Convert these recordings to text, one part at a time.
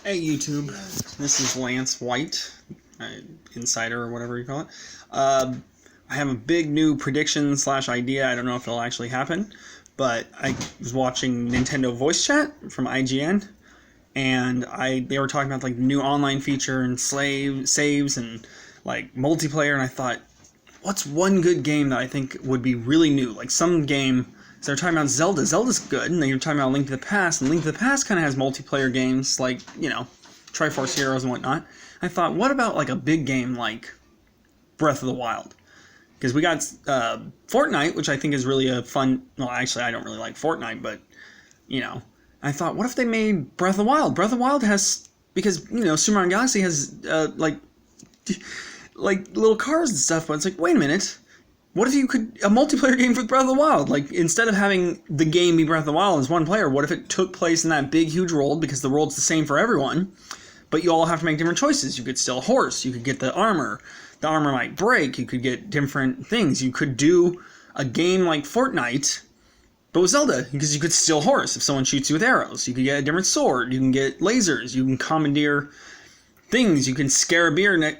Hey YouTube, this is Lance White, insider or whatever you call it. I have a big new prediction / idea. I don't know if it'll actually happen, but I was watching Nintendo Voice Chat from IGN, and they were talking about like the new online feature and saves and like multiplayer, and I thought, what's one good game that I think would be really new? Like some game. So they're talking about Zelda. Zelda's good, and then you're talking about Link to the Past, and Link to the Past kind of has multiplayer games like, Triforce Heroes and whatnot. I thought, what about like a big game like Breath of the Wild? Because we got Fortnite, which I think is really a fun. Well, actually, I don't really like Fortnite, but I thought, what if they made Breath of the Wild? Breath of the Wild has because Super Mario Galaxy has like little cars and stuff, but it's like, wait a minute. What if you could a multiplayer game for Breath of the Wild? Like instead of having the game be Breath of the Wild as one player, what if it took place in that big huge world because the world's the same for everyone, but you all have to make different choices. You could steal a horse, you could get the armor might break, you could get different things. You could do a game like Fortnite, but with Zelda, because you could steal a horse if someone shoots you with arrows. You could get a different sword, you can get lasers, you can commandeer things, you can scare a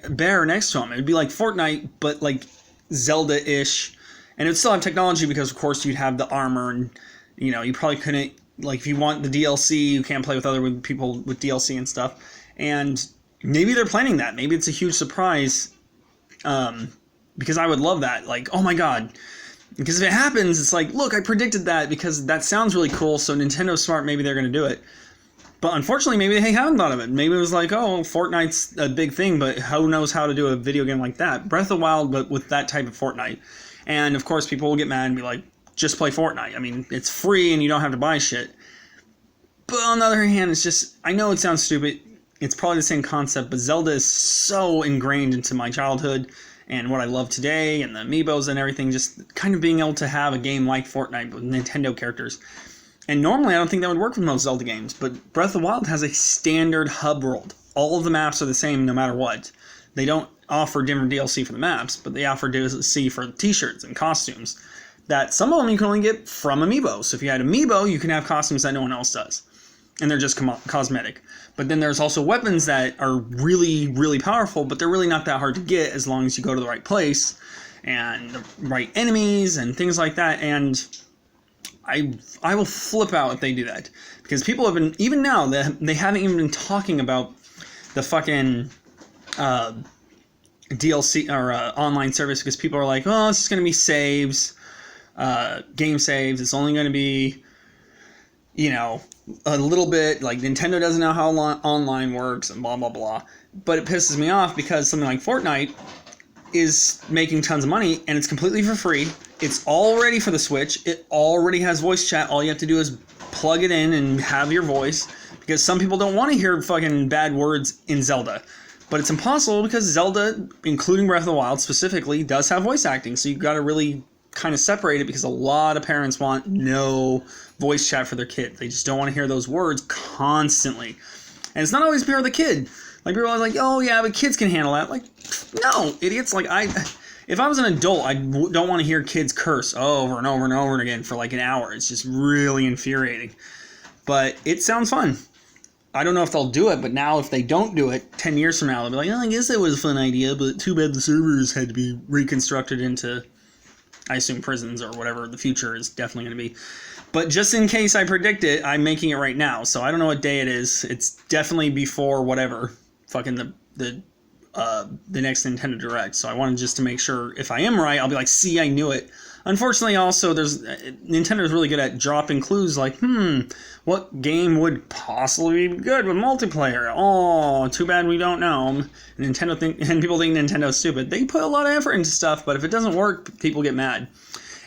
bear next to them. It would be like Fortnite, but like Zelda-ish, and it would still have technology because of course you'd have the armor, and you probably couldn't, like, if you want the DLC, you can't play with other people with DLC and stuff. And maybe they're planning that. Maybe it's a huge surprise, because I would love that. Like, oh my god, because if it happens, it's like, look, I predicted that because that sounds really cool, so Nintendo's smart, maybe they're going to do it. But unfortunately, maybe they haven't thought of it. Maybe it was like, oh, Fortnite's a big thing, but who knows how to do a video game like that? Breath of the Wild, but with that type of Fortnite. And of course, people will get mad and be like, just play Fortnite. I mean, it's free and you don't have to buy shit. But on the other hand, it's just, I know it sounds stupid. It's probably the same concept, but Zelda is so ingrained into my childhood and what I love today and the amiibos and everything. Just kind of being able to have a game like Fortnite with Nintendo characters. And normally I don't think that would work with most Zelda games, but Breath of the Wild has a standard hub world. All of the maps are the same no matter what. They don't offer different DLC for the maps, but they offer DLC for t-shirts and costumes that some of them you can only get from amiibo. So if you had amiibo, you can have costumes that no one else does. And they're just cosmetic. But then there's also weapons that are really, really powerful, but they're really not that hard to get as long as you go to the right place and the right enemies and things like that. And I will flip out if they do that, because people have been, even now, they haven't even been talking about the fucking DLC or online service, because people are like, oh, it's just going to be saves, game saves, it's only going to be, a little bit, like Nintendo doesn't know how online works and blah, blah, blah. But it pisses me off because something like Fortnite is making tons of money, and it's completely for free. It's all ready for the Switch. It already has voice chat. All you have to do is plug it in and have your voice, because some people don't want to hear fucking bad words in Zelda. But it's impossible because Zelda, including Breath of the Wild specifically, does have voice acting. So you've got to really kind of separate it, because a lot of parents want no voice chat for their kid. They just don't want to hear those words constantly. And it's not always pure the kid. Like, people are like, oh yeah, but kids can handle that. Like, no, idiots. Like, if I was an adult, I don't want to hear kids curse over and over and over again for like an hour. It's just really infuriating. But it sounds fun. I don't know if they'll do it, but now if they don't do it, 10 years from now, they'll be like, oh, I guess it was a fun idea, but too bad the servers had to be reconstructed into, I assume, prisons or whatever the future is definitely going to be. But just in case I predict it, I'm making it right now. So I don't know what day it is. It's definitely before whatever. Fucking the next Nintendo Direct. So I wanted just to make sure if I am right, I'll be like, see, I knew it. Unfortunately, also, Nintendo's really good at dropping clues like, what game would possibly be good with multiplayer? Oh, too bad we don't know. And people think Nintendo's stupid. They put a lot of effort into stuff, but if it doesn't work, people get mad.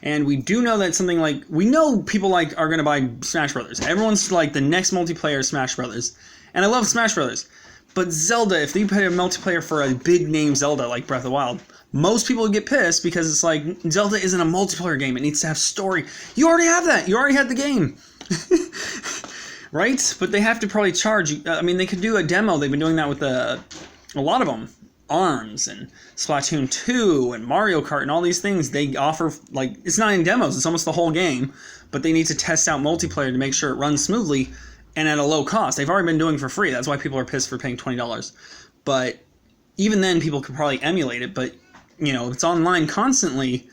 And we do know that something like, we know people are going to buy Smash Brothers. Everyone's like, the next multiplayer is Smash Brothers. And I love Smash Brothers. But Zelda, if they put a multiplayer for a big name Zelda like Breath of the Wild, most people would get pissed, because it's like, Zelda isn't a multiplayer game. It needs to have story. You already have that. You already had the game. Right? But they have to probably charge. I mean, they could do a demo. They've been doing that with a lot of them. ARMS and Splatoon 2 and Mario Kart and all these things. They offer, like, it's not in demos. It's almost the whole game. But they need to test out multiplayer to make sure it runs smoothly. and at a low cost. They've already been doing for free. That's why people are pissed for paying $20. But even then, people could probably emulate it. But, you know, if it's online constantly,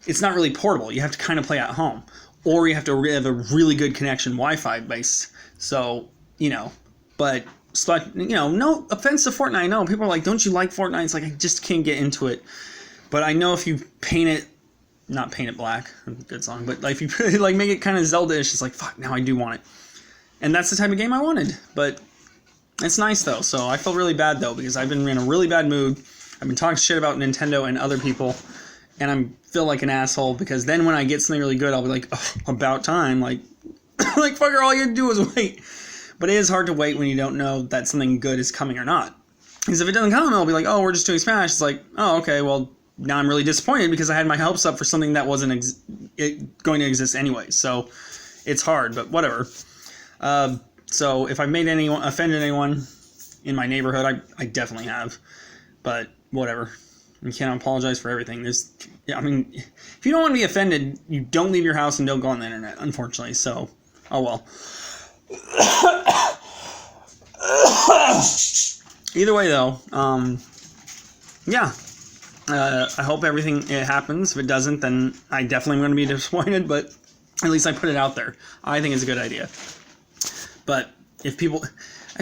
it's not really portable. You have to kind of play at home. Or you have to have a really good connection, Wi-Fi based. So, you know, but, you know, no offense to Fortnite. I know people are like, don't you like Fortnite? It's like, I just can't get into it. But I know if you paint it, not paint it black, good song, but like if you like make it kind of Zelda-ish, it's like, fuck, now I do want it. And that's the type of game I wanted. But it's nice though. So I felt really bad though, because I've been in a really bad mood. I've been talking shit about Nintendo and other people, and I feel like an asshole, because then when I get something really good, I'll be like, oh, about time. Like, like fucker, all you have to do is wait. But it is hard to wait when you don't know that something good is coming or not. Because if it doesn't come, I'll be like, oh, we're just doing Smash. It's like, oh, okay, well, now I'm really disappointed because I had my hopes up for something that wasn't going to exist anyway. So it's hard, but whatever. So if I've made offended anyone in my neighborhood, I definitely have. But whatever. You can't apologize for everything. I mean, if you don't want to be offended, you don't leave your house and don't go on the internet, unfortunately. So, oh well. Either way, though, yeah. I hope it happens. If it doesn't, then I definitely am going to be disappointed, but at least I put it out there. I think it's a good idea. But I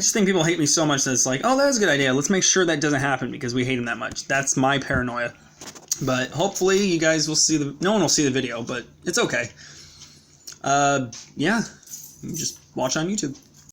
just think people hate me so much that it's like, oh, that's a good idea. Let's make sure that doesn't happen because we hate them that much. That's my paranoia. But hopefully you guys will see no one will see the video, but it's okay. Yeah, just watch on YouTube.